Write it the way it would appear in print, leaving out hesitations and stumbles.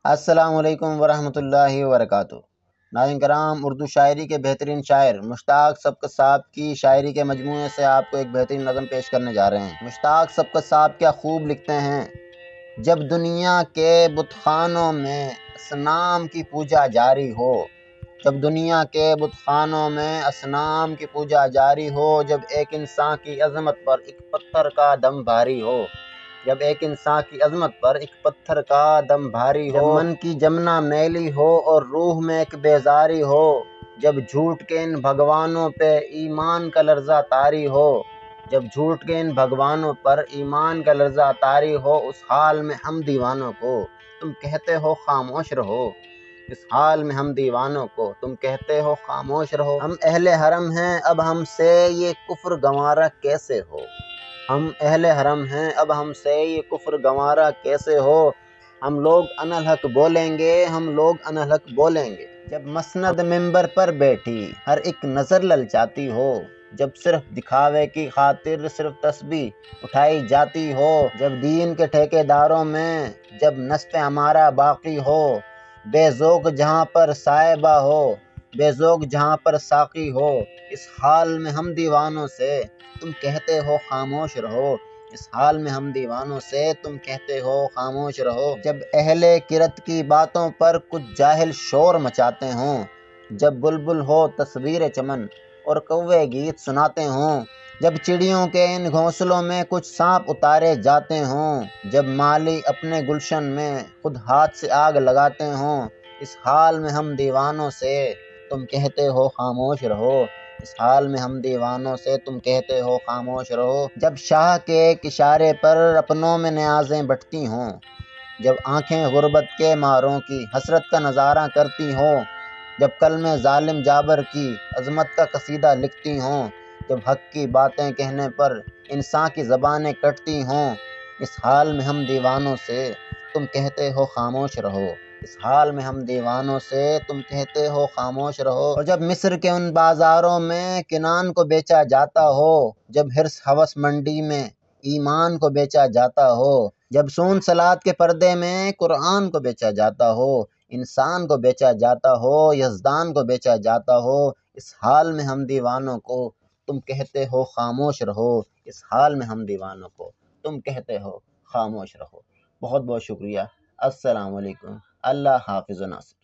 السلام علیکم ورحمۃ اللہ وبرکاتہ۔ ناظرین کرام، اردو شاعری کے بہترین شاعر مشتاق سبکت صاحب کی شاعری کے مجموعے سے آپ کو ایک بہترین نظم پیش کرنے جا رہے ہیں۔ مشتاق سبکت صاحب کیا خوب لکھتے ہیں۔ جب دنیا کے بت خانوں میں اصنام کی پوجا جاری ہو، جب دنیا کے بت خانوں میں اصنام کی پوجا جاری ہو، جب ایک انسان کی عظمت پر ایک پتھر کا دم بھاری ہو، جب ایک انسان کی عظمت پر ایک پتھر کا دم بھاری ہو، جب من کی جمنا میلی ہو اور روح میں ایک بیزاری ہو، جب جھوٹ کے ان بھگوانوں پہ ایمان کا لرزہ طاری ہو، جب جھوٹ کے ان بھگوانوں پر ایمان کا لرزہ طاری ہو، اس حال میں ہم دیوانوں کو تم کہتے ہو خاموش رہو، اس حال میں ہم دیوانوں کو تم کہتے ہو خاموش رہو۔ ہم اہل حرم ہیں، اب ہم سے یہ کفر گوارا کیسے ہو، ہم اہل حرم ہیں، اب ہم سے یہ کفر گوارا کیسے ہو، ہم لوگ انالحق بولیں گے، ہم لوگ انالحق بولیں گے۔ جب مسند ممبر پر بیٹھی ہر ایک نظر للچاتی ہو، جب صرف دکھاوے کی خاطر صرف تسبیح اٹھائی جاتی ہو، جب دین کے ٹھیکے داروں میں جب نصف ہمارا باقی ہو، بے ذوق جہاں پر صاحبہ ہو، بے ذوق جہاں پر ساقی ہو، اس حال میں ہم دیوانوں سے تم کہتے ہو خاموش رہو، اس حال میں ہم دیوانوں سے تم کہتے ہو خاموش رہو۔ جب اہل کرت کی باتوں پر کچھ جاہل شور مچاتے ہوں، جب بلبل ہو تصویر چمن اور کوے گیت سناتے ہوں، جب چڑیوں کے ان گھونسلوں میں کچھ سانپ اتارے جاتے ہوں، جب مالی اپنے گلشن میں خود ہاتھ سے آگ لگاتے ہوں، اس حال میں ہم دیوانوں سے تم کہتے ہو خاموش رہو، اس حال میں ہم دیوانوں سے تم کہتے ہو خاموش رہو۔ جب شاہ کے ایک اشارے پر اپنوں میں نیازیں بٹتی ہوں، جب آنکھیں غربت کے ماروں کی حسرت کا نظارہ کرتی ہوں، جب کلمے ظالم جابر کی عظمت کا قصیدہ لکھتی ہوں، جب حق کی باتیں کہنے پر انسان کی زبانیں کٹتی ہوں، اس حال میں ہم دیوانوں سے تم کہتے ہو خاموش رہو، اس حال میں ہم دیوانوں سے تم کہتے ہو خاموش رہو۔ اور جب مصر کے ان بازاروں میں کنان کو بیچا جاتا ہو، جب حرص ہوس منڈی میں ایمان کو بیچا جاتا ہو، جب سون سلاد کے پردے میں قرآن کو بیچا جاتا ہو، انسان کو بیچا جاتا ہو، یزدان کو بیچا جاتا ہو، اس حال میں ہم دیوانوں کو تم کہتے ہو خاموش رہو، اس حال میں ہم دیوانوں کو تم کہتے ہو خاموش رہو۔ بہت بہت شکریہ۔ السلام علیکم۔ اللہ حافظ و ناصر۔